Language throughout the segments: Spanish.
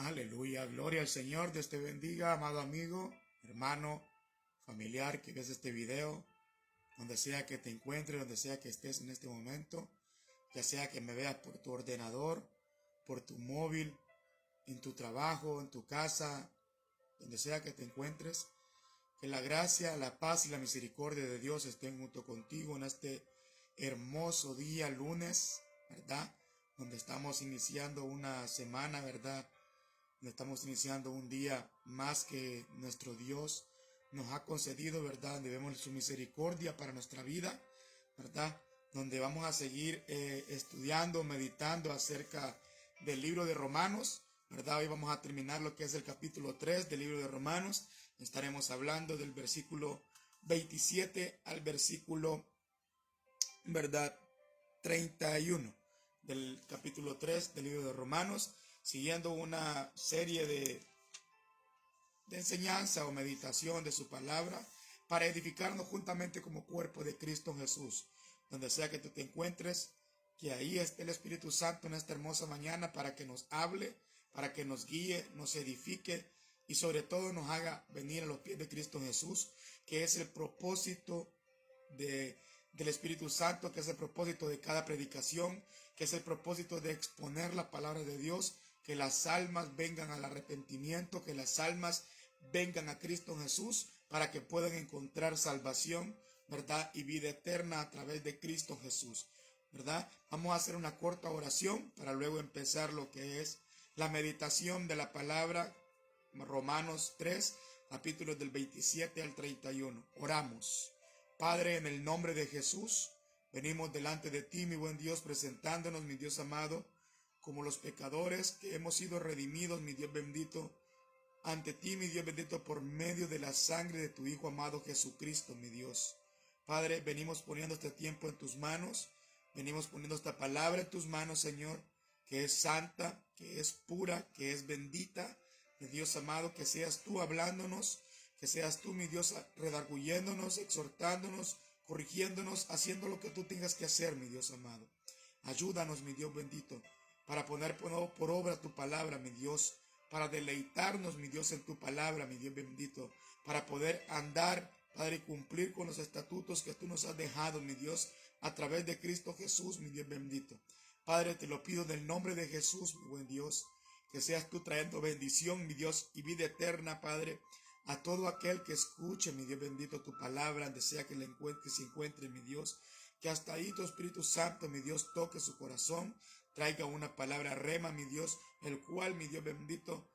Aleluya, gloria al Señor. Dios te bendiga, amado amigo, hermano, familiar que ves este video, donde sea que te encuentres, donde sea que estés en este momento, ya sea que me veas por tu ordenador, por tu móvil, en tu trabajo, en tu casa, donde sea que te encuentres, que la gracia, la paz y la misericordia de Dios estén junto contigo en este hermoso día lunes, ¿verdad? Donde estamos iniciando una semana, ¿verdad? Estamos iniciando un día más que nuestro Dios nos ha concedido, ¿verdad? Donde vemos su misericordia para nuestra vida, ¿verdad? Donde vamos a seguir estudiando, meditando acerca del libro de Romanos, ¿verdad? Hoy vamos a terminar lo que es el capítulo 3 del libro de Romanos. Estaremos hablando del versículo 27 al versículo, ¿verdad? 31 del capítulo 3 del libro de Romanos, siguiendo una serie de enseñanza o meditación de su palabra para edificarnos juntamente como cuerpo de Cristo Jesús. Donde sea que tú te encuentres, que ahí esté el Espíritu Santo en esta hermosa mañana para que nos hable, para que nos guíe, nos edifique y sobre todo nos haga venir a los pies de Cristo Jesús, que es el propósito del Espíritu Santo, que es el propósito de cada predicación, que es el propósito de exponer la palabra de Dios, que las almas vengan al arrepentimiento, que las almas vengan a Cristo Jesús para que puedan encontrar salvación, ¿verdad? Y vida eterna a través de Cristo Jesús, ¿verdad? Vamos a hacer una corta oración para luego empezar lo que es la meditación de la palabra. Romanos 3, capítulos del 27 al 31. Oramos. Padre, en el nombre de Jesús, venimos delante de ti, mi buen Dios, presentándonos, mi Dios amado, como los pecadores que hemos sido redimidos, mi Dios bendito, ante ti, mi Dios bendito, por medio de la sangre de tu Hijo amado Jesucristo, mi Dios. Padre, venimos poniendo este tiempo en tus manos, venimos poniendo esta palabra en tus manos, Señor, que es santa, que es pura, que es bendita, mi Dios amado, que seas tú hablándonos, que seas tú, mi Dios, redarguyéndonos, exhortándonos, corrigiéndonos, haciendo lo que tú tengas que hacer, mi Dios amado. Ayúdanos, mi Dios bendito, para poner por obra tu palabra, mi Dios, para deleitarnos, mi Dios, en tu palabra, mi Dios bendito, para poder andar, Padre, y cumplir con los estatutos que tú nos has dejado, mi Dios, a través de Cristo Jesús, mi Dios bendito. Padre, te lo pido en el nombre de Jesús, mi buen Dios, que seas tú trayendo bendición, mi Dios, y vida eterna, Padre, a todo aquel que escuche, mi Dios bendito, tu palabra, donde sea que se encuentre, mi Dios, que hasta ahí tu Espíritu Santo, mi Dios, toque su corazón, traiga una palabra rema, mi Dios, el cual, mi Dios bendito,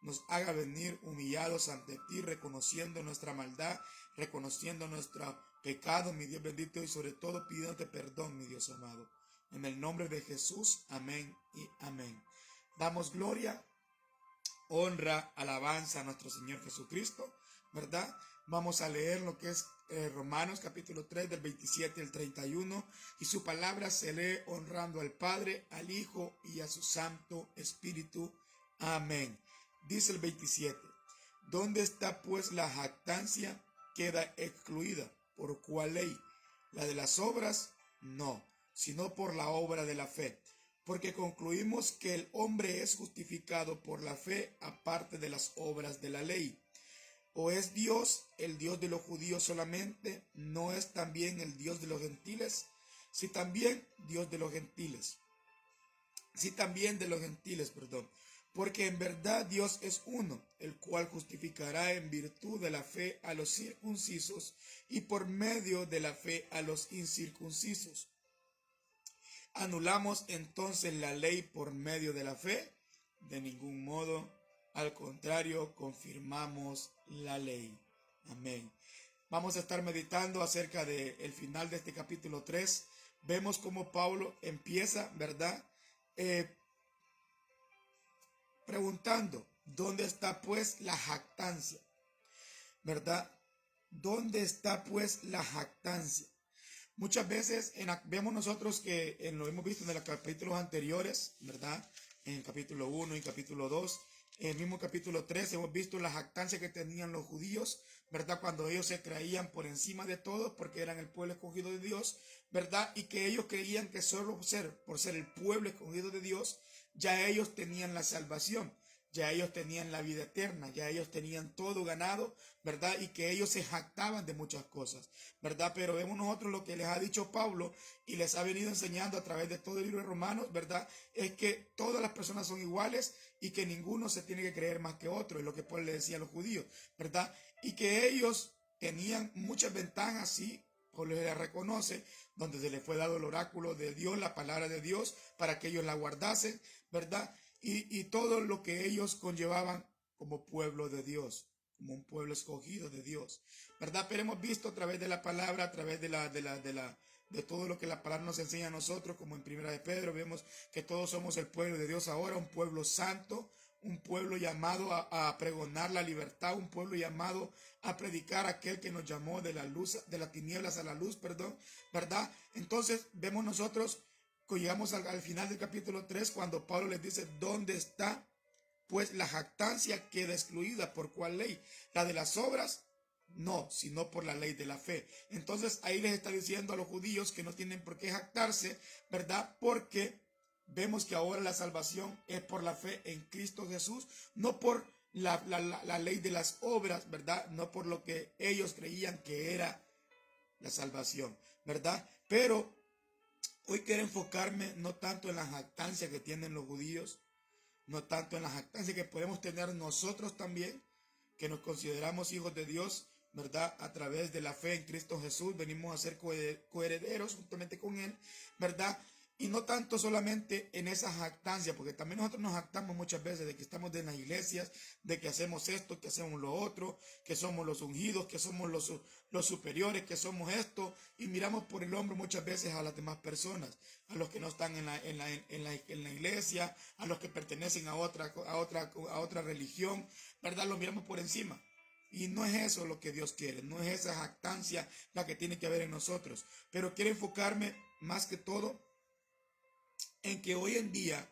nos haga venir humillados ante ti, reconociendo nuestra maldad, reconociendo nuestro pecado, mi Dios bendito, y sobre todo pidiéndote perdón, mi Dios amado. En el nombre de Jesús, amén y amén. Damos gloria, honra, alabanza a nuestro Señor Jesucristo, ¿verdad? Vamos a leer lo que es Romanos capítulo 3 del 27 al 31, y su palabra se lee honrando al Padre, al Hijo y a su Santo Espíritu. Amén. Dice el 27, ¿dónde está pues la jactancia? Queda excluida. ¿Por cuál ley? ¿La de las obras? No, sino por la obra de la fe. Porque concluimos que el hombre es justificado por la fe aparte de las obras de la ley. ¿O es Dios el Dios de los judíos solamente? ¿No es también el Dios de los gentiles? Sí, también Dios de los gentiles. Sí, también de los gentiles, perdón. Porque en verdad Dios es uno, el cual justificará en virtud de la fe a los circuncisos y por medio de la fe a los incircuncisos. ¿Anulamos entonces la ley por medio de la fe? De ningún modo, al contrario, confirmamos la ley. Amén. Vamos a estar meditando acerca del final de este capítulo 3. Vemos cómo Pablo empieza, ¿verdad? Preguntando, ¿dónde está pues la jactancia? ¿Verdad? ¿Dónde está pues la jactancia? Muchas veces vemos nosotros que lo hemos visto en los capítulos anteriores, ¿verdad? En el capítulo 1 y capítulo 2, en el mismo capítulo 3 hemos visto la jactancia que tenían los judíos, ¿verdad? Cuando ellos se creían por encima de todos porque eran el pueblo escogido de Dios, ¿verdad? Y que ellos creían que solo por ser el pueblo escogido de Dios, ya ellos tenían la salvación. ya ellos tenían la vida eterna, ya ellos tenían todo ganado, ¿verdad? Y que ellos se jactaban de muchas cosas, ¿verdad? Pero vemos nosotros lo que les ha dicho Pablo y les ha venido enseñando a través de todo el libro de Romanos, ¿verdad? Es que todas las personas son iguales y que ninguno se tiene que creer más que otro, es lo que Pablo le decía a los judíos, ¿verdad? Y que ellos tenían muchas ventajas, sí, Pablo les reconoce, donde se les fue dado el oráculo de Dios, la palabra de Dios, para que ellos la guardasen, ¿verdad? Y todo lo que ellos conllevaban como pueblo de Dios, como un pueblo escogido de Dios, ¿verdad? Pero hemos visto a través de la palabra, a través de todo lo que la palabra nos enseña a nosotros, como en Primera de Pedro, vemos que todos somos el pueblo de Dios ahora, un pueblo santo, un pueblo llamado a pregonar la libertad, un pueblo llamado a predicar a aquel que nos llamó de la luz, de las tinieblas a la luz, perdón, ¿verdad? Entonces vemos nosotros que llegamos al final del capítulo 3 cuando Pablo les dice, ¿dónde está? Pues la jactancia queda excluida. ¿Por cuál ley? ¿La de las obras? No, sino por la ley de la fe. Entonces ahí les está diciendo a los judíos que no tienen por qué jactarse, ¿verdad? Porque vemos que ahora la salvación es por la fe en Cristo Jesús, no por la ley de las obras, ¿verdad? No por lo que ellos creían que era la salvación, ¿verdad? Pero hoy quiero enfocarme no tanto en la jactancia que tienen los judíos, no tanto en la jactancia que podemos tener nosotros también, que nos consideramos hijos de Dios, ¿verdad? A través de la fe en Cristo Jesús, venimos a ser coherederos juntamente con Él, ¿verdad? Y no tanto solamente en esa jactancia, porque también nosotros nos jactamos muchas veces de que estamos en las iglesias, de que hacemos esto, que hacemos lo otro, que somos los ungidos, que somos los superiores, que somos esto, y miramos por el hombro muchas veces a las demás personas, a los que no están en la iglesia, a los que pertenecen a otra religión, ¿verdad? Los miramos por encima. Y no es eso lo que Dios quiere, no es esa jactancia la que tiene que haber en nosotros. Pero quiero enfocarme más que todo en que hoy en día,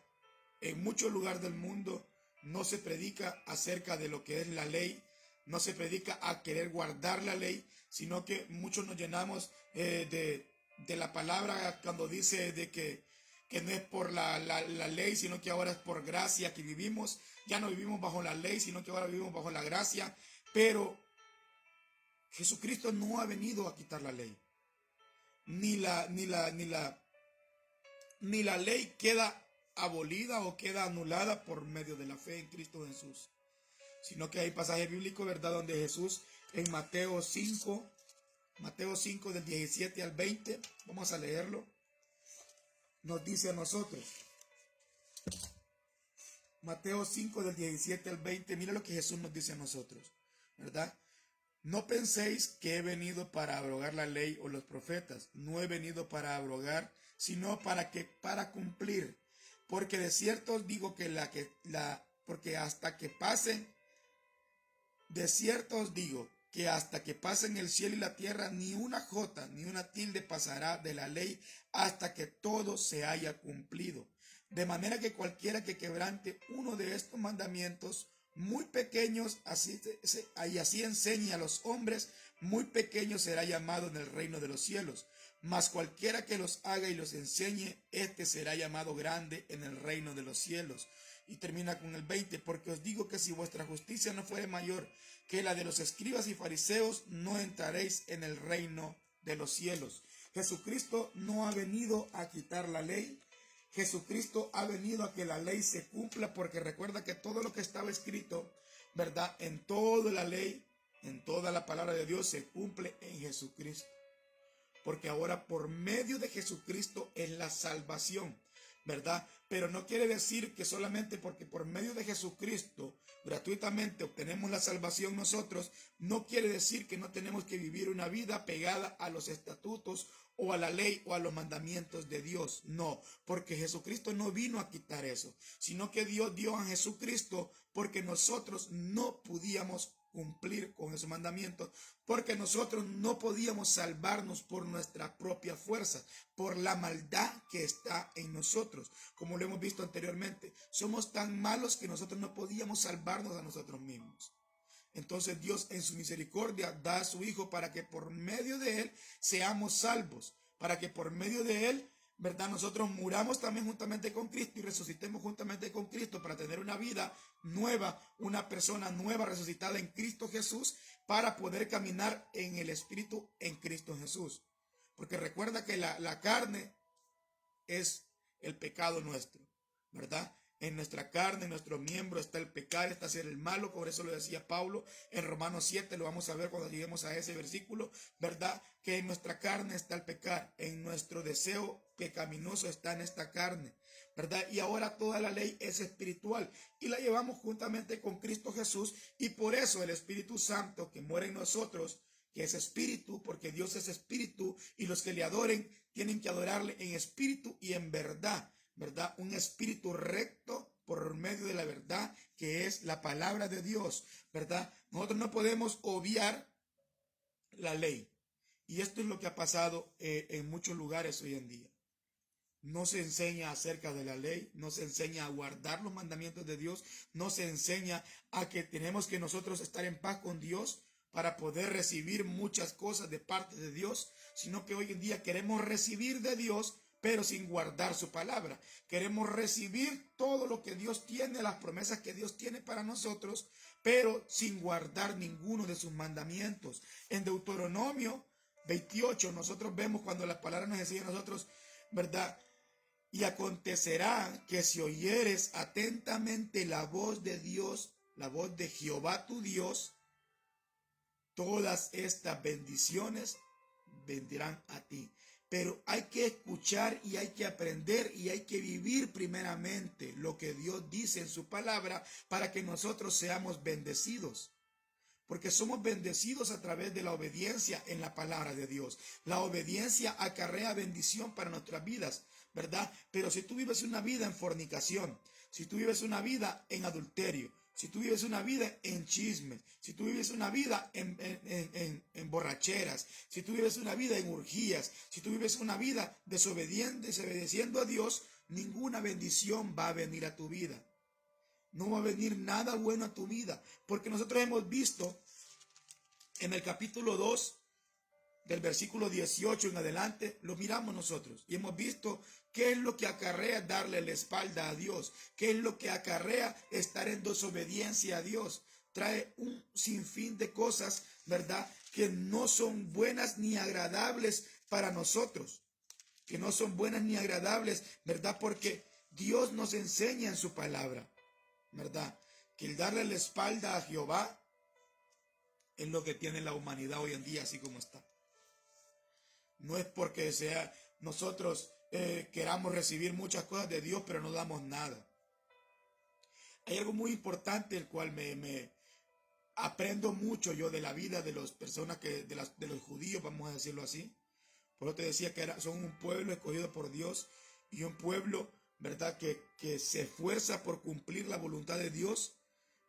en muchos lugares del mundo, no se predica acerca de lo que es la ley, no se predica a querer guardar la ley, sino que muchos nos llenamos de la palabra cuando dice de que no es por la ley, sino que ahora es por gracia que vivimos. Ya no vivimos bajo la ley, sino que ahora vivimos bajo la gracia. Pero Jesucristo no ha venido a quitar la ley. Ni la ley queda abolida o queda anulada por medio de la fe en Cristo Jesús, sino que hay pasajes bíblicos, ¿verdad? Donde Jesús en Mateo 5 del 17 al 20, vamos a leerlo, nos dice a nosotros, Mateo 5 del 17 al 20, mira lo que Jesús nos dice a nosotros, ¿verdad? No penséis que he venido para abrogar la ley o los profetas. No he venido para abrogar, sino para cumplir. Porque de cierto os digo porque hasta que pasen, de cierto os digo que hasta que pasen el cielo y la tierra, ni una jota ni una tilde pasará de la ley hasta que todo se haya cumplido. De manera que cualquiera que quebrante uno de estos mandamientos muy pequeños, así enseña a los hombres, muy pequeño será llamado en el reino de los cielos. Mas cualquiera que los haga y los enseñe, este será llamado grande en el reino de los cielos. Y termina con el 20, porque os digo que si vuestra justicia no fuere mayor que la de los escribas y fariseos, no entraréis en el reino de los cielos. Jesucristo no ha venido a quitar la ley. Jesucristo ha venido a que la ley se cumpla, porque recuerda que todo lo que estaba escrito, ¿verdad? En toda la ley, en toda la palabra de Dios se cumple en Jesucristo. Porque ahora por medio de Jesucristo es la salvación, ¿verdad? Pero no quiere decir que solamente porque por medio de Jesucristo gratuitamente obtenemos la salvación nosotros, no quiere decir que no tenemos que vivir una vida pegada a los estatutos o a la ley o a los mandamientos de Dios. No, porque Jesucristo no vino a quitar eso, sino que Dios dio a Jesucristo porque nosotros no podíamos cumplir con esos mandamientos, porque nosotros no podíamos salvarnos por nuestra propia fuerza, por la maldad que está en nosotros. Como lo hemos visto anteriormente, somos tan malos que nosotros no podíamos salvarnos a nosotros mismos. Entonces Dios en su misericordia da a su Hijo para que por medio de Él seamos salvos, para que por medio de Él, ¿verdad? Nosotros muramos también juntamente con Cristo y resucitemos juntamente con Cristo para tener una vida nueva, una persona nueva resucitada en Cristo Jesús para poder caminar en el Espíritu en Cristo Jesús. Porque recuerda que la carne es el pecado nuestro, ¿verdad? En nuestra carne, en nuestro miembro está el pecado, está hacer el malo. Por eso lo decía Pablo en Romanos 7, lo vamos a ver cuando lleguemos a ese versículo, ¿verdad? Que en nuestra carne está el pecar, en nuestro deseo pecaminoso está en esta carne, ¿verdad? Y ahora toda la ley es espiritual y la llevamos juntamente con Cristo Jesús, y por eso el Espíritu Santo que mora en nosotros, que es espíritu, porque Dios es espíritu, y los que le adoren tienen que adorarle en espíritu y en verdad, ¿verdad? Un espíritu recto por medio de la verdad, que es la palabra de Dios, ¿verdad? Nosotros no podemos obviar la ley, y esto es lo que ha pasado en muchos lugares hoy en día. No se enseña acerca de la ley, no se enseña a guardar los mandamientos de Dios, no se enseña a que tenemos que nosotros estar en paz con Dios para poder recibir muchas cosas de parte de Dios, sino que hoy en día queremos recibir de Dios, pero sin guardar su palabra. Queremos recibir todo lo que Dios tiene, las promesas que Dios tiene para nosotros, pero sin guardar ninguno de sus mandamientos. En Deuteronomio 28 nosotros vemos cuando la palabra nos enseña a nosotros, ¿verdad? Y acontecerá que si oyeres atentamente la voz de Dios, la voz de Jehová tu Dios, todas estas bendiciones vendrán a ti. Pero hay que escuchar y hay que aprender y hay que vivir primeramente lo que Dios dice en su palabra para que nosotros seamos bendecidos. Porque somos bendecidos a través de la obediencia en la palabra de Dios. La obediencia acarrea bendición para nuestras vidas, ¿verdad? Pero si tú vives una vida en fornicación, si tú vives una vida en adulterio, si tú vives una vida en chismes, si tú vives una vida en borracheras, si tú vives una vida en orgías, si tú vives una vida desobedeciendo a Dios, ninguna bendición va a venir a tu vida. No va a venir nada bueno a tu vida, porque nosotros hemos visto en el capítulo 2, del versículo 18 en adelante, lo miramos nosotros y hemos visto qué es lo que acarrea darle la espalda a Dios, qué es lo que acarrea estar en desobediencia a Dios. Trae un sinfín de cosas, ¿verdad?, que no son buenas ni agradables para nosotros, que no son buenas ni agradables, ¿verdad?, porque Dios nos enseña en su palabra, ¿verdad?, que el darle la espalda a Jehová es lo que tiene la humanidad hoy en día, así como está. No es porque nosotros queramos recibir muchas cosas de Dios, pero no damos nada. Hay algo muy importante, el cual me aprendo mucho yo de la vida de las personas de los judíos, vamos a decirlo así. Por eso te decía que son un pueblo escogido por Dios y un pueblo, ¿verdad?, que se esfuerza por cumplir la voluntad de Dios.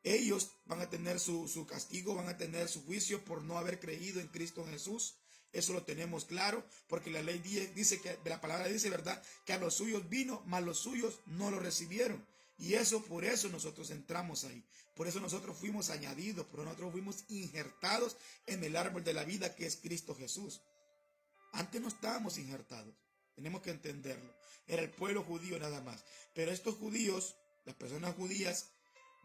Ellos van a tener su castigo, van a tener su juicio por no haber creído en Cristo Jesús. Eso lo tenemos claro, porque la ley dice que la palabra dice, ¿verdad?, que a los suyos vino, mas los suyos no lo recibieron. Y por eso nosotros entramos ahí. Por eso nosotros fuimos añadidos, por eso nosotros fuimos injertados en el árbol de la vida que es Cristo Jesús. Antes no estábamos injertados. Tenemos que entenderlo. Era el pueblo judío nada más. Pero estos judíos, las personas judías,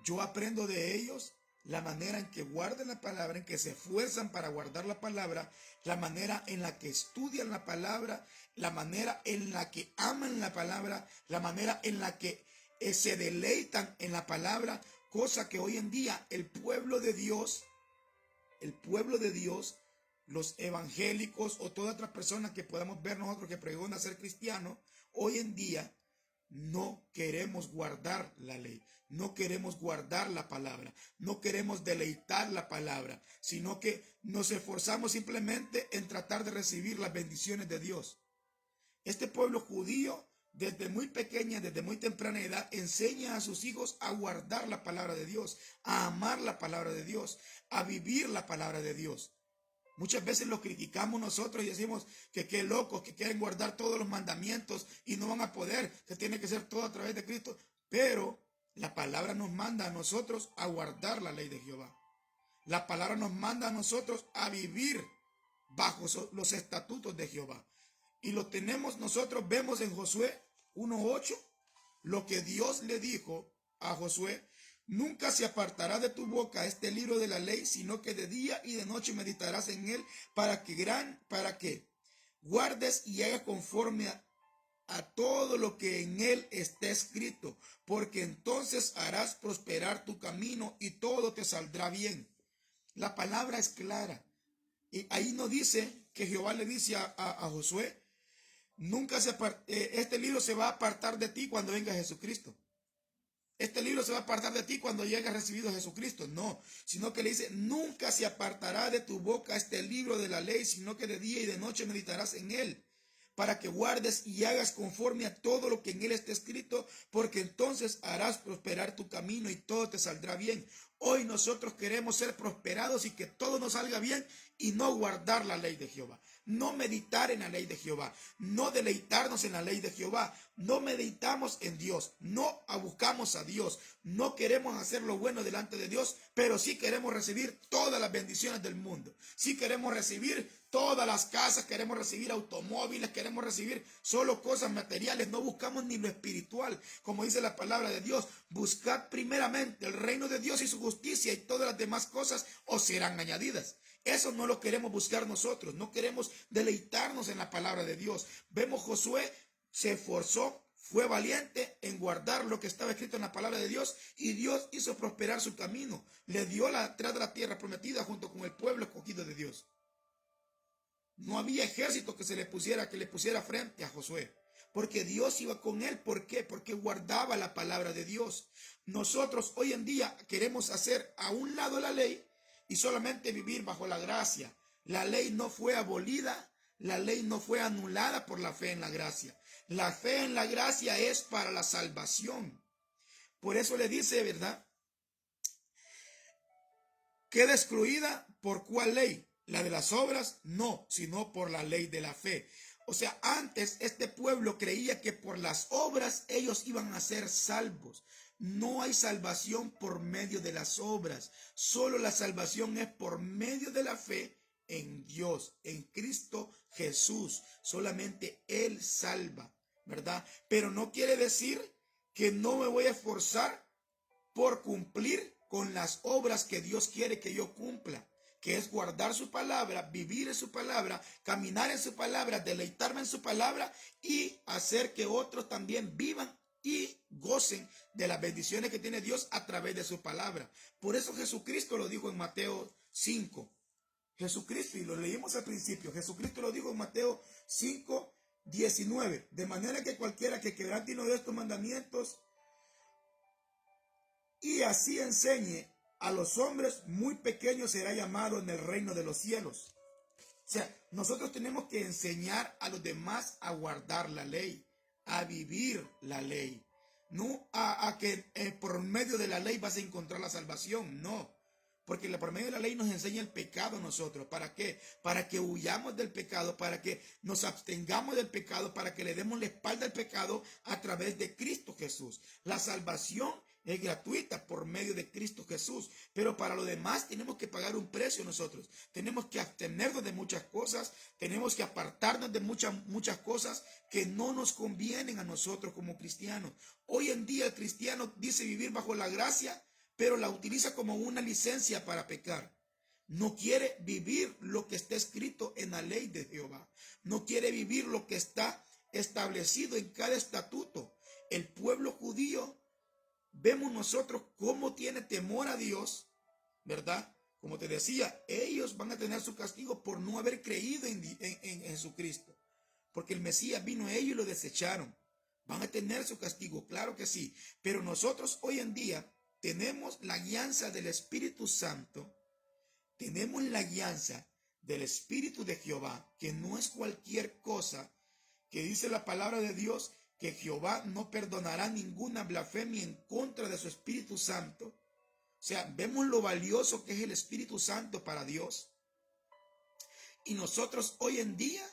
yo aprendo de ellos la manera en que guardan la palabra, en que se esfuerzan para guardar la palabra, la manera en la que estudian la palabra, la manera en la que aman la palabra, la manera en la que se deleitan en la palabra, cosa que hoy en día el pueblo de Dios, los evangélicos o toda otra persona que podamos ver nosotros que pregona ser cristiano, hoy en día no queremos guardar la ley, no queremos guardar la palabra, no queremos deleitar la palabra, sino que nos esforzamos simplemente en tratar de recibir las bendiciones de Dios. Este pueblo judío, desde muy pequeña, desde muy temprana edad, enseña a sus hijos a guardar la palabra de Dios, a amar la palabra de Dios, a vivir la palabra de Dios. Muchas veces lo criticamos nosotros y decimos que qué locos, que quieren guardar todos los mandamientos y no van a poder, que tiene que ser todo a través de Cristo. Pero la palabra nos manda a nosotros a guardar la ley de Jehová. La palabra nos manda a nosotros a vivir bajo los estatutos de Jehová. Y lo tenemos nosotros, vemos en Josué 1:8, lo que Dios le dijo a Josué. Nunca se apartará de tu boca este libro de la ley, sino que de día y de noche meditarás en él para que guardes y hagas conforme a todo lo que en él está escrito, porque entonces harás prosperar tu camino y todo te saldrá bien. La palabra es clara. Y ahí nos dice que Jehová le dice a Josué, este libro se va a apartar de ti cuando venga Jesucristo. Este libro se va a apartar de ti cuando hayas recibido a Jesucristo. No, sino que le dice, nunca se apartará de tu boca este libro de la ley, sino que de día y de noche meditarás en él, para que guardes y hagas conforme a todo lo que en él está escrito, porque entonces harás prosperar tu camino y todo te saldrá bien. Hoy nosotros queremos ser prosperados y que todo nos salga bien y no guardar la ley de Jehová, no meditar en la ley de Jehová, no deleitarnos en la ley de Jehová, no meditamos en Dios, no buscamos a Dios, no queremos hacer lo bueno delante de Dios, pero sí queremos recibir todas las bendiciones del mundo, sí queremos recibir todas las casas, queremos recibir automóviles, queremos recibir solo cosas materiales, no buscamos ni lo espiritual, como dice la palabra de Dios. Buscad primeramente el reino de Dios y su justicia, y todas las demás cosas os serán añadidas. Eso no lo queremos buscar nosotros, no queremos deleitarnos en la palabra de Dios. Vemos Josué se esforzó, fue valiente en guardar lo que estaba escrito en la palabra de Dios, y Dios hizo prosperar su camino. Le dio la entrada a la tierra prometida junto con el pueblo escogido de Dios. No había ejército que le pusiera frente a Josué, porque Dios iba con él. ¿Por qué? Porque guardaba la palabra de Dios. Nosotros hoy en día queremos hacer a un lado la ley y solamente vivir bajo la gracia. La ley no fue abolida, la ley no fue anulada por la fe en la gracia. La fe en la gracia es para la salvación. Por eso le dice, ¿verdad? Queda excluida ¿por cuál ley? La de las obras, no, sino por la ley de la fe. O sea, antes este pueblo creía que por las obras ellos iban a ser salvos. No hay salvación por medio de las obras. Solo la salvación es por medio de la fe en Dios, en Cristo Jesús. Solamente Él salva, ¿verdad? Pero no quiere decir que no me voy a esforzar por cumplir con las obras que Dios quiere que yo cumpla, que es guardar su palabra, vivir en su palabra, caminar en su palabra, deleitarme en su palabra y hacer que otros también vivan y gocen de las bendiciones que tiene Dios a través de su palabra. Por eso Jesucristo lo dijo en Mateo 5. Jesucristo, y lo leímos al principio, Jesucristo lo dijo en Mateo 5, 19. De manera que cualquiera que quebrante uno de estos mandamientos y así enseñe a los hombres, muy pequeños será llamado en el reino de los cielos. O sea, nosotros tenemos que enseñar a los demás a guardar la ley, a vivir la ley. No a que por medio de la ley vas a encontrar la salvación, no. Porque por medio de la ley nos enseña el pecado a nosotros. ¿Para qué? Para que huyamos del pecado, para que nos abstengamos del pecado, para que le demos la espalda al pecado a través de Cristo Jesús. La salvación es gratuita por medio de Cristo Jesús, pero para lo demás tenemos que pagar un precio nosotros. Tenemos que abstenernos de muchas cosas, tenemos que apartarnos de muchas cosas que no nos convienen a nosotros como cristianos. Hoy en día el cristiano dice vivir bajo la gracia, pero la utiliza como una licencia para pecar. No quiere vivir lo que está escrito en la ley de Jehová. No quiere vivir lo que está establecido en cada estatuto. El pueblo judío, vemos nosotros cómo tiene temor a Dios, ¿verdad? Como te decía, ellos van a tener su castigo por no haber creído en Jesucristo. Porque el Mesías vino a ellos y lo desecharon. Van a tener su castigo, claro que sí. Pero nosotros hoy en día tenemos la guianza del Espíritu Santo, tenemos la guianza del Espíritu de Jehová, que no es cualquier cosa, que dice la palabra de Dios, que Jehová no perdonará ninguna blasfemia en contra de su Espíritu Santo. O sea, vemos lo valioso que es el Espíritu Santo para Dios. Y nosotros hoy en día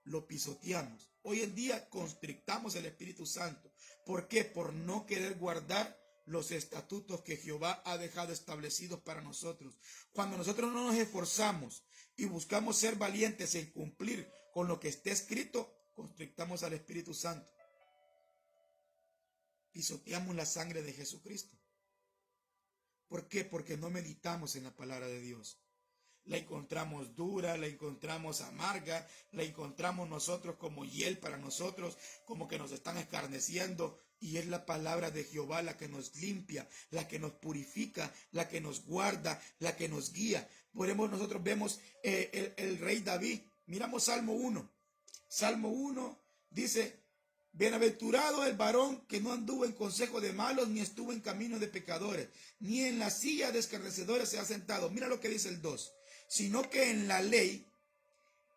lo pisoteamos. Hoy en día constrictamos el Espíritu Santo. ¿Por qué? Por no querer guardar los estatutos que Jehová ha dejado establecidos para nosotros. Cuando nosotros no nos esforzamos y buscamos ser valientes en cumplir con lo que está escrito, constrictamos al Espíritu Santo. Pisoteamos la sangre de Jesucristo. ¿Por qué? Porque no meditamos en la palabra de Dios. La encontramos dura, la encontramos amarga, la encontramos nosotros como hiel para nosotros, como que nos están escarneciendo. Y es la palabra de Jehová la que nos limpia, la que nos purifica, la que nos guarda, la que nos guía. Por ejemplo, nosotros vemos el rey David. Miramos Salmo 1. Salmo 1 dice: bienaventurado el varón que no anduvo en consejo de malos, ni estuvo en camino de pecadores, ni en la silla de escarnecedores se ha sentado. Mira lo que dice el 2. Sino que en la ley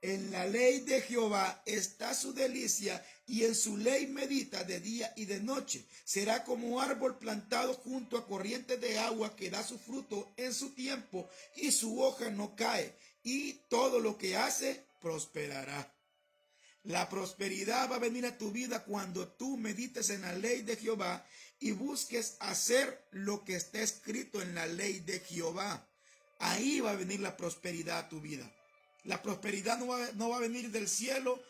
de Jehová está su delicia, y en su ley medita de día y de noche. Será como árbol plantado junto a corrientes de agua, que da su fruto en su tiempo, y su hoja no cae, y todo lo que hace prosperará. La prosperidad va a venir a tu vida cuando tú medites en la ley de Jehová y busques hacer lo que está escrito en la ley de Jehová. Ahí va a venir la prosperidad a tu vida. La prosperidad no va a venir del cielo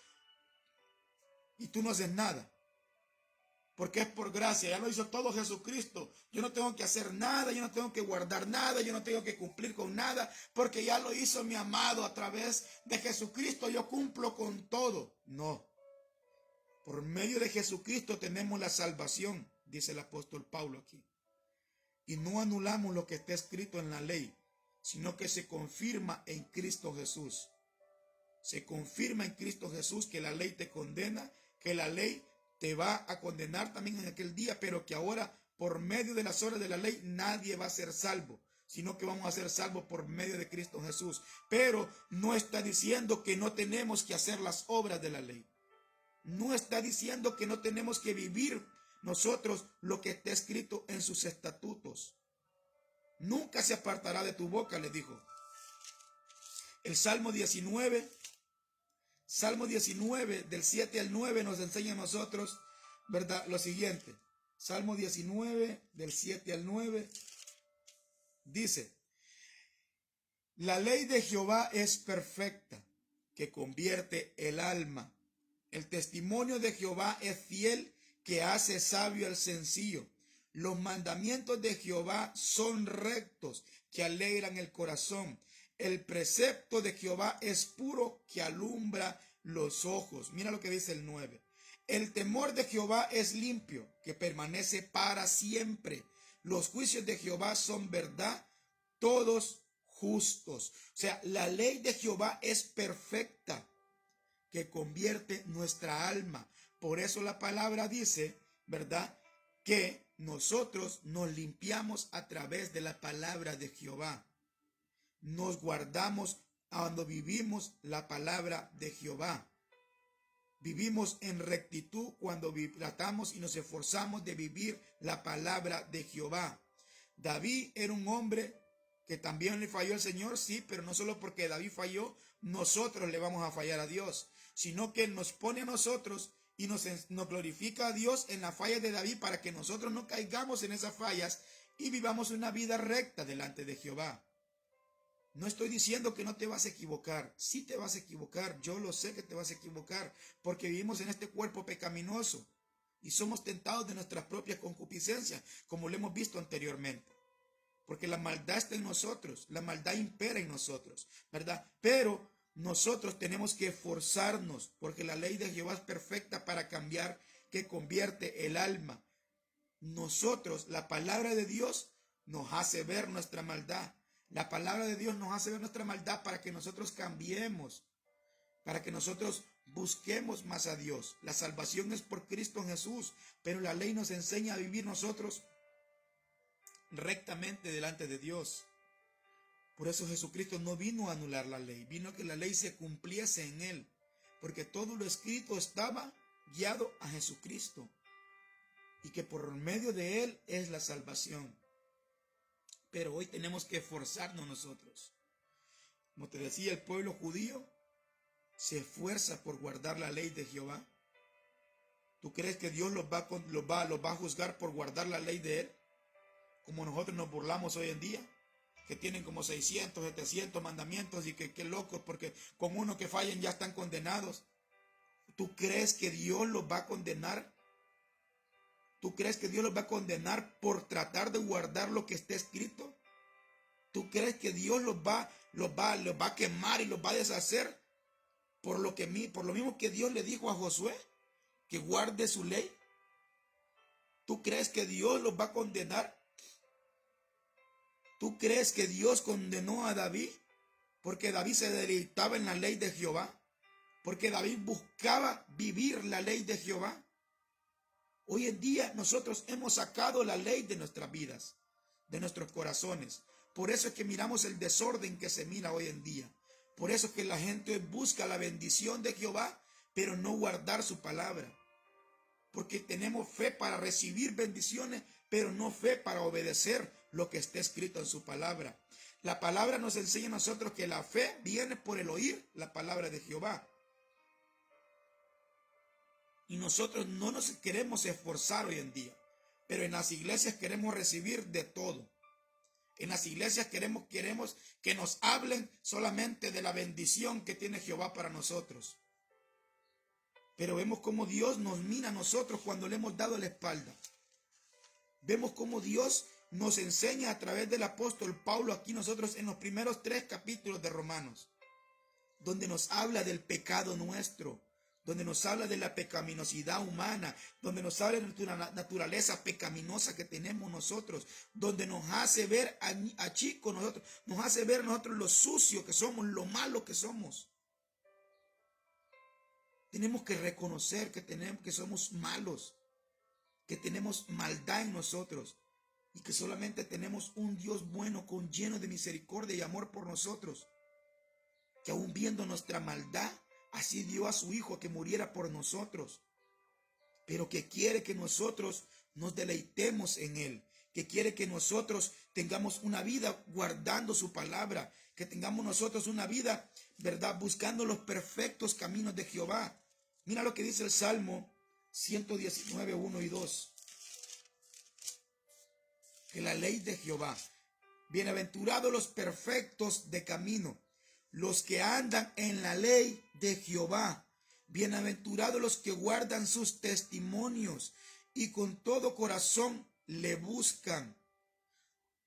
y tú no haces nada. Porque es por gracia, ya lo hizo todo Jesucristo. Yo no tengo que hacer nada, yo no tengo que guardar nada, yo no tengo que cumplir con nada, porque ya lo hizo mi amado a través de Jesucristo. Yo cumplo con todo. No. Por medio de Jesucristo tenemos la salvación, dice el apóstol Pablo aquí. Y no anulamos lo que está escrito en la ley, sino que se confirma en Cristo Jesús. Se confirma en Cristo Jesús que la ley te condena, que la ley te va a condenar también en aquel día, pero que ahora por medio de las obras de la ley nadie va a ser salvo, sino que vamos a ser salvos por medio de Cristo Jesús. Pero no está diciendo que no tenemos que hacer las obras de la ley. No está diciendo que no tenemos que vivir nosotros lo que está escrito en sus estatutos. Nunca se apartará de tu boca, le dijo. El Salmo 19 del 7 al 9 nos enseña a nosotros, ¿verdad?, lo siguiente. Salmo 19 del 7 al 9 dice: la ley de Jehová es perfecta, que convierte el alma. El testimonio de Jehová es fiel, que hace sabio al sencillo. Los mandamientos de Jehová son rectos, que alegran el corazón. El precepto de Jehová es puro, que alumbra los ojos. Mira lo que dice el 9. El temor de Jehová es limpio, que permanece para siempre. Los juicios de Jehová son verdad, todos justos. O sea, la ley de Jehová es perfecta, que convierte nuestra alma. Por eso la palabra dice, ¿verdad?, que nosotros nos limpiamos a través de la palabra de Jehová. Nos guardamos cuando vivimos la palabra de Jehová. Vivimos en rectitud cuando tratamos y nos esforzamos de vivir la palabra de Jehová. David era un hombre que también le falló al Señor, sí, pero no solo porque David falló, nosotros le vamos a fallar a Dios, sino que Él nos pone a nosotros y nos glorifica a Dios en la falla de David, para que nosotros no caigamos en esas fallas y vivamos una vida recta delante de Jehová. No estoy diciendo que no te vas a equivocar. Sí te vas a equivocar. Yo lo sé que te vas a equivocar, porque vivimos en este cuerpo pecaminoso y somos tentados de nuestras propias concupiscencias, como lo hemos visto anteriormente. Porque la maldad está en nosotros, la maldad impera en nosotros, ¿verdad? Pero nosotros tenemos que esforzarnos, porque la ley de Jehová es perfecta para cambiar, que convierte el alma. Nosotros, la palabra de Dios nos hace ver nuestra maldad. La palabra de Dios nos hace ver nuestra maldad para que nosotros cambiemos, para que nosotros busquemos más a Dios. La salvación es por Cristo Jesús, pero la ley nos enseña a vivir nosotros rectamente delante de Dios. Por eso Jesucristo no vino a anular la ley, vino a que la ley se cumpliese en Él, porque todo lo escrito estaba guiado a Jesucristo, y que por medio de Él es la salvación. Pero hoy tenemos que esforzarnos nosotros. Como te decía, el pueblo judío se esfuerza por guardar la ley de Jehová. ¿Tú crees que Dios los va a juzgar por guardar la ley de Él? Como nosotros nos burlamos hoy en día, que tienen como 600, 700 mandamientos, y que locos, porque con uno que fallen ya están condenados. ¿Tú crees que Dios los va a condenar? ¿Tú crees que Dios los va a condenar por tratar de guardar lo que está escrito? ¿Tú crees que Dios los va a quemar y los va a deshacer por lo mismo que Dios le dijo a Josué, que guarde su ley? ¿Tú crees que Dios los va a condenar? ¿Tú crees que Dios condenó a David porque David se deleitaba en la ley de Jehová? Porque David buscaba vivir la ley de Jehová. Hoy en día nosotros hemos sacado la ley de nuestras vidas, de nuestros corazones. Por eso es que miramos el desorden que se mira hoy en día. Por eso es que la gente busca la bendición de Jehová, pero no guardar su palabra. Porque tenemos fe para recibir bendiciones, pero no fe para obedecer lo que está escrito en su palabra. La palabra nos enseña a nosotros que la fe viene por el oír la palabra de Jehová. Y nosotros no nos queremos esforzar hoy en día, pero en las iglesias queremos recibir de todo. En las iglesias queremos que nos hablen solamente de la bendición que tiene Jehová para nosotros. Pero vemos cómo Dios nos mira a nosotros cuando le hemos dado la espalda. Vemos cómo Dios nos enseña a través del apóstol Pablo aquí nosotros en los primeros 3 capítulos de Romanos, donde nos habla del pecado nuestro, donde nos habla de la pecaminosidad humana, donde nos habla de la naturaleza pecaminosa que tenemos nosotros, donde nos hace ver a chicos nosotros, nos hace ver nosotros lo sucio que somos, lo malo que somos. Tenemos que reconocer que somos malos, que tenemos maldad en nosotros y que solamente tenemos un Dios bueno, lleno de misericordia y amor por nosotros, que aún viendo nuestra maldad, así dio a su Hijo a que muriera por nosotros, pero que quiere que nosotros nos deleitemos en Él, que quiere que nosotros tengamos una vida guardando su palabra, que tengamos nosotros una vida, ¿verdad?, buscando los perfectos caminos de Jehová. Mira lo que dice el Salmo 119, 1 y 2. Que la ley de Jehová, bienaventurados los perfectos de camino, los que andan en la ley de Jehová, bienaventurados los que guardan sus testimonios y con todo corazón le buscan.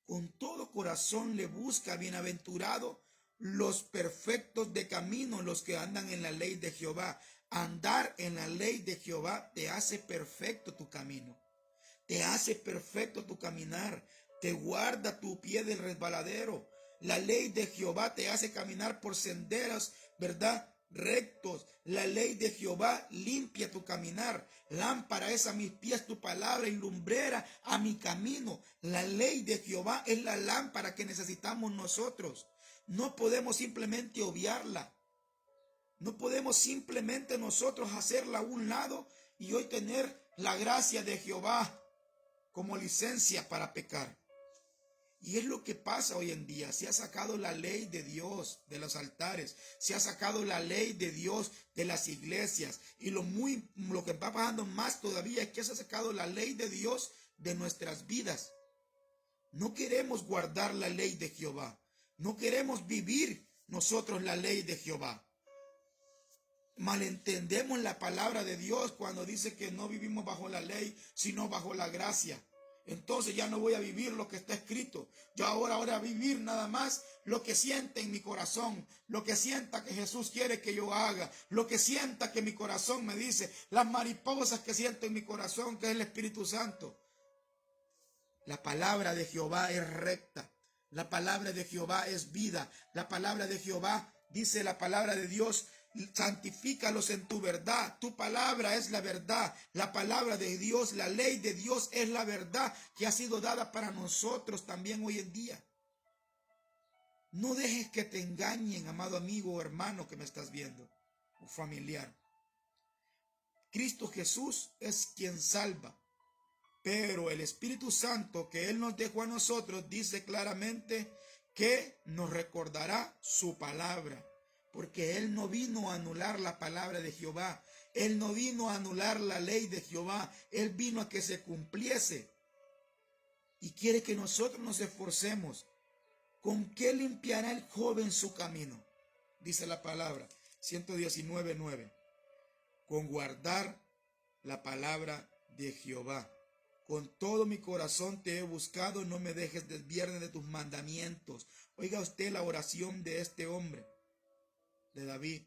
Con todo corazón le busca, bienaventurados los perfectos de camino, los que andan en la ley de Jehová. Andar en la ley de Jehová te hace perfecto tu camino, te hace perfecto tu caminar, te guarda tu pie del resbaladero. La ley de Jehová te hace caminar por senderos, ¿verdad?, rectos. La ley de Jehová limpia tu caminar. Lámpara es a mis pies tu palabra y lumbrera a mi camino. La ley de Jehová es la lámpara que necesitamos nosotros. No podemos simplemente obviarla. No podemos simplemente nosotros hacerla a un lado y hoy tener la gracia de Jehová como licencia para pecar. Y es lo que pasa hoy en día. Se ha sacado la ley de Dios de los altares, se ha sacado la ley de Dios de las iglesias, y lo que va pasando más todavía es que se ha sacado la ley de Dios de nuestras vidas. No queremos guardar la ley de Jehová, no queremos vivir nosotros la ley de Jehová. Malentendemos la palabra de Dios cuando dice que no vivimos bajo la ley, sino bajo la gracia. Entonces ya no voy a vivir lo que está escrito. Yo ahora voy a vivir nada más lo que siente en mi corazón, lo que sienta que Jesús quiere que yo haga, lo que sienta que mi corazón me dice, las mariposas que siento en mi corazón, que es el Espíritu Santo. La palabra de Jehová es recta, la palabra de Jehová es vida, la palabra de Jehová, dice la palabra de Dios, santifícalos en tu verdad. Tu palabra es la verdad. La palabra de Dios, la ley de Dios es la verdad que ha sido dada para nosotros también hoy en día. No dejes que te engañen, amado amigo o hermano que me estás viendo, o familiar. Cristo Jesús es quien salva, pero el Espíritu Santo que Él nos dejó a nosotros dice claramente que nos recordará su palabra. Porque Él no vino a anular la palabra de Jehová. Él no vino a anular la ley de Jehová. Él vino a que se cumpliese. Y quiere que nosotros nos esforcemos. ¿Con qué limpiará el joven su camino? Dice la palabra, 119:9. Con guardar la palabra de Jehová. Con todo mi corazón te he buscado, no me dejes desviarme de tus mandamientos. Oiga usted la oración de este hombre, de David.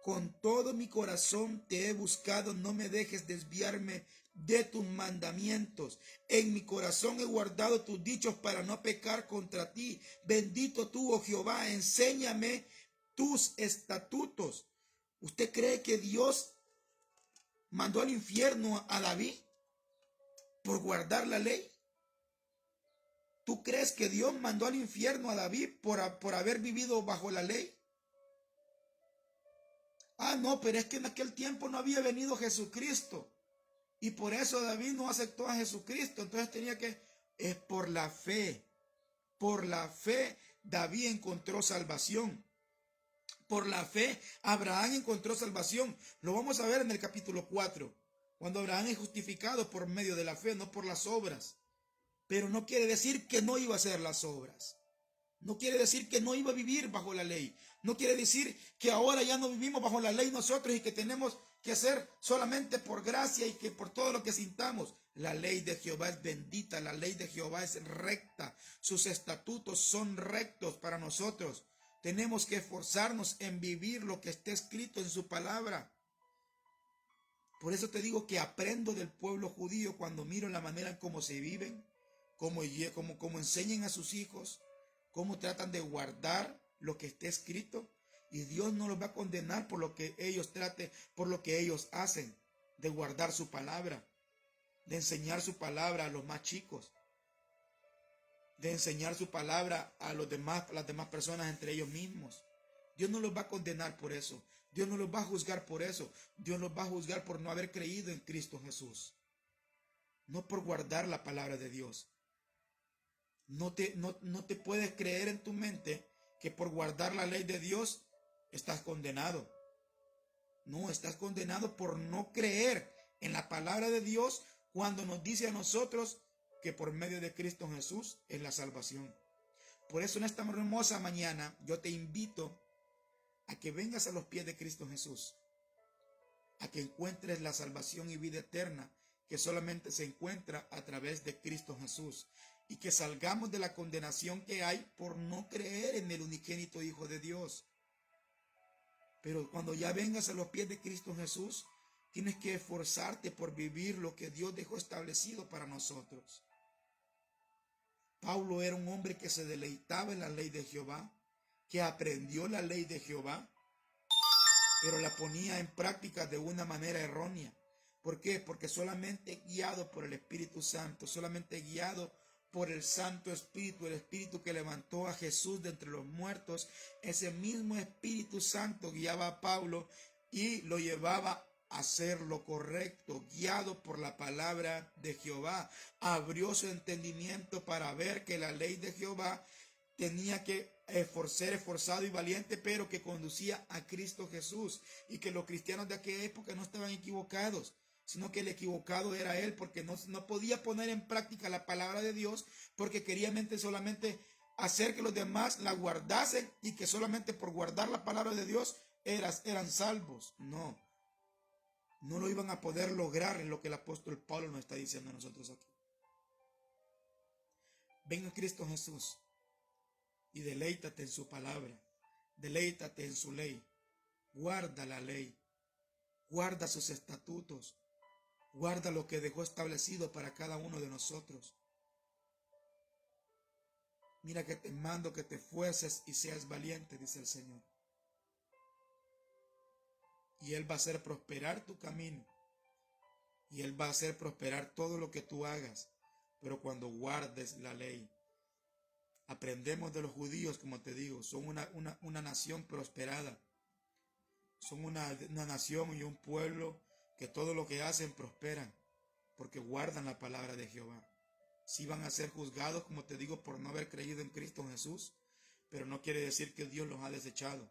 Con todo mi corazón te he buscado, no me dejes desviarme de tus mandamientos. En mi corazón he guardado tus dichos para no pecar contra ti. Bendito tú, oh Jehová, enséñame tus estatutos. ¿Usted cree que Dios mandó al infierno a David por guardar la ley? ¿Tú crees que Dios mandó al infierno a David por haber vivido bajo la ley? No, pero es que en aquel tiempo no había venido Jesucristo. Y por eso David no aceptó a Jesucristo. Entonces es por la fe. Por la fe David encontró salvación. Por la fe Abraham encontró salvación. Lo vamos a ver en el capítulo 4. Cuando Abraham es justificado por medio de la fe, no por las obras. Pero no quiere decir que no iba a hacer las obras. No quiere decir que no iba a vivir bajo la ley. No quiere decir que ahora ya no vivimos bajo la ley nosotros y que tenemos que hacer solamente por gracia y que por todo lo que sintamos. La ley de Jehová es bendita, la ley de Jehová es recta. Sus estatutos son rectos para nosotros. Tenemos que esforzarnos en vivir lo que está escrito en su palabra. Por eso te digo que aprendo del pueblo judío cuando miro la manera en cómo se viven, cómo enseñan a sus hijos, cómo tratan de guardar lo que está escrito. Y Dios no los va a condenar por lo que ellos traten, por lo que ellos hacen, de guardar su palabra, de enseñar su palabra a los más chicos, de enseñar su palabra a las demás personas entre ellos mismos. Dios no los va a condenar por eso. Dios no los va a juzgar por eso. Dios los va a juzgar por no haber creído en Cristo Jesús. No por guardar la palabra de Dios. No te puedes creer en tu mente que por guardar la ley de Dios estás condenado. No, estás condenado por no creer en la palabra de Dios cuando nos dice a nosotros que por medio de Cristo Jesús es la salvación. Por eso en esta hermosa mañana yo te invito a que vengas a los pies de Cristo Jesús, a que encuentres la salvación y vida eterna que solamente se encuentra a través de Cristo Jesús, y que salgamos de la condenación que hay por no creer en el unigénito Hijo de Dios. Pero cuando ya vengas a los pies de Cristo Jesús, tienes que esforzarte por vivir lo que Dios dejó establecido para nosotros. Pablo era un hombre que se deleitaba en la ley de Jehová, que aprendió la ley de Jehová, pero la ponía en práctica de una manera errónea. ¿Por qué? Porque solamente guiado por el Espíritu Santo, solamente guiado por el Santo Espíritu, el Espíritu que levantó a Jesús de entre los muertos, ese mismo Espíritu Santo guiaba a Pablo y lo llevaba a hacer lo correcto, guiado por la palabra de Jehová. Abrió su entendimiento para ver que la ley de Jehová tenía que ser esforzado y valiente, pero que conducía a Cristo Jesús, y que los cristianos de aquella época no estaban equivocados, sino que el equivocado era él, porque no podía poner en práctica la palabra de Dios, porque quería solamente hacer que los demás la guardasen y que solamente por guardar la palabra de Dios eran salvos. No lo iban a poder lograr, en lo que el apóstol Pablo nos está diciendo a nosotros aquí. Ven a Cristo Jesús y deleítate en su palabra, deleítate en su ley, guarda la ley, guarda sus estatutos, guarda lo que dejó establecido para cada uno de nosotros. Mira que te mando que te esfuerces y seas valiente, dice el Señor. Y Él va a hacer prosperar tu camino. Y Él va a hacer prosperar todo lo que tú hagas. Pero cuando guardes la ley. Aprendemos de los judíos, como te digo, son una nación prosperada. Son una nación y un pueblo que todo lo que hacen prosperan, porque guardan la palabra de Jehová. Sí van a ser juzgados, como te digo, por no haber creído en Cristo Jesús, pero no quiere decir que Dios los ha desechado,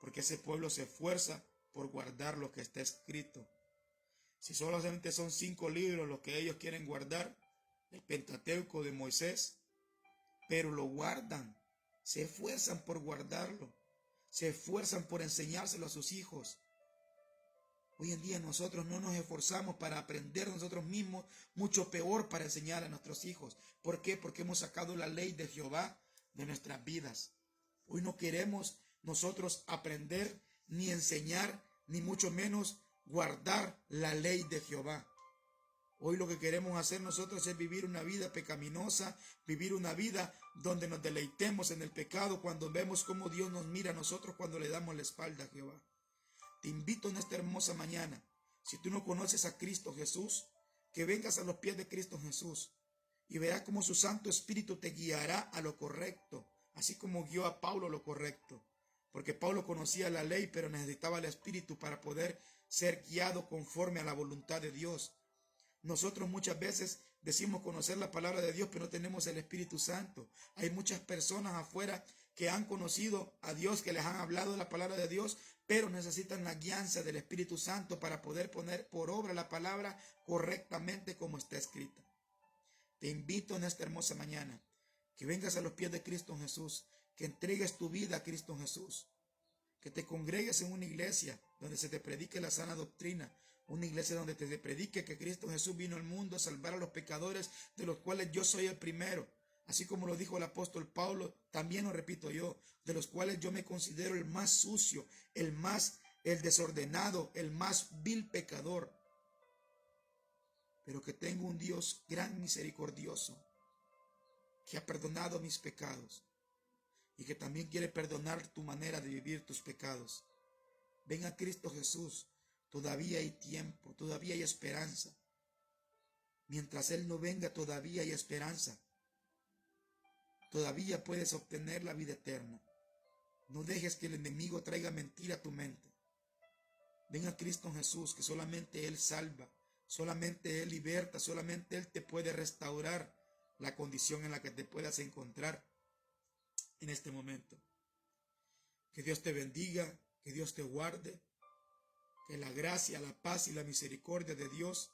porque ese pueblo se esfuerza por guardar lo que está escrito. Si solamente son 5 libros los que ellos quieren guardar, el Pentateuco de Moisés, pero lo guardan, se esfuerzan por guardarlo, se esfuerzan por enseñárselo a sus hijos. Hoy en día nosotros no nos esforzamos para aprender nosotros mismos, mucho peor para enseñar a nuestros hijos. ¿Por qué? Porque hemos sacado la ley de Jehová de nuestras vidas. Hoy no queremos nosotros aprender ni enseñar, ni mucho menos guardar la ley de Jehová. Hoy lo que queremos hacer nosotros es vivir una vida pecaminosa, vivir una vida donde nos deleitemos en el pecado cuando vemos cómo Dios nos mira a nosotros cuando le damos la espalda a Jehová. Te invito en esta hermosa mañana, si tú no conoces a Cristo Jesús, que vengas a los pies de Cristo Jesús y verás cómo su Santo Espíritu te guiará a lo correcto, así como guió a Pablo a lo correcto. Porque Pablo conocía la ley, pero necesitaba el Espíritu para poder ser guiado conforme a la voluntad de Dios. Nosotros muchas veces decimos conocer la palabra de Dios, pero no tenemos el Espíritu Santo. Hay muchas personas afuera que han conocido a Dios, que les han hablado de la palabra de Dios, pero necesitan la guianza del Espíritu Santo para poder poner por obra la palabra correctamente como está escrita. Te invito en esta hermosa mañana que vengas a los pies de Cristo Jesús, que entregues tu vida a Cristo Jesús, que te congregues en una iglesia donde se te predique la sana doctrina, una iglesia donde te predique que Cristo Jesús vino al mundo a salvar a los pecadores, de los cuales yo soy el primero. Así como lo dijo el apóstol Pablo, también lo repito yo, de los cuales yo me considero el más sucio, el desordenado, el más vil pecador. Pero que tengo un Dios gran misericordioso, que ha perdonado mis pecados y que también quiere perdonar tu manera de vivir tus pecados. Ven a Cristo Jesús, todavía hay tiempo, todavía hay esperanza. Mientras Él no venga, todavía hay esperanza. Todavía puedes obtener la vida eterna. No dejes que el enemigo traiga mentira a tu mente. Ven a Cristo Jesús, que solamente Él salva, solamente Él liberta, solamente Él te puede restaurar la condición en la que te puedas encontrar en este momento. Que Dios te bendiga, que Dios te guarde, que la gracia, la paz y la misericordia de Dios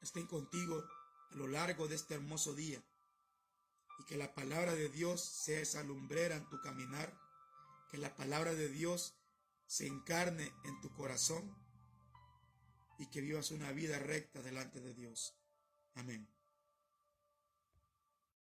estén contigo a lo largo de este hermoso día. Y que la palabra de Dios sea esa lumbrera en tu caminar, que la palabra de Dios se encarne en tu corazón y que vivas una vida recta delante de Dios. Amén.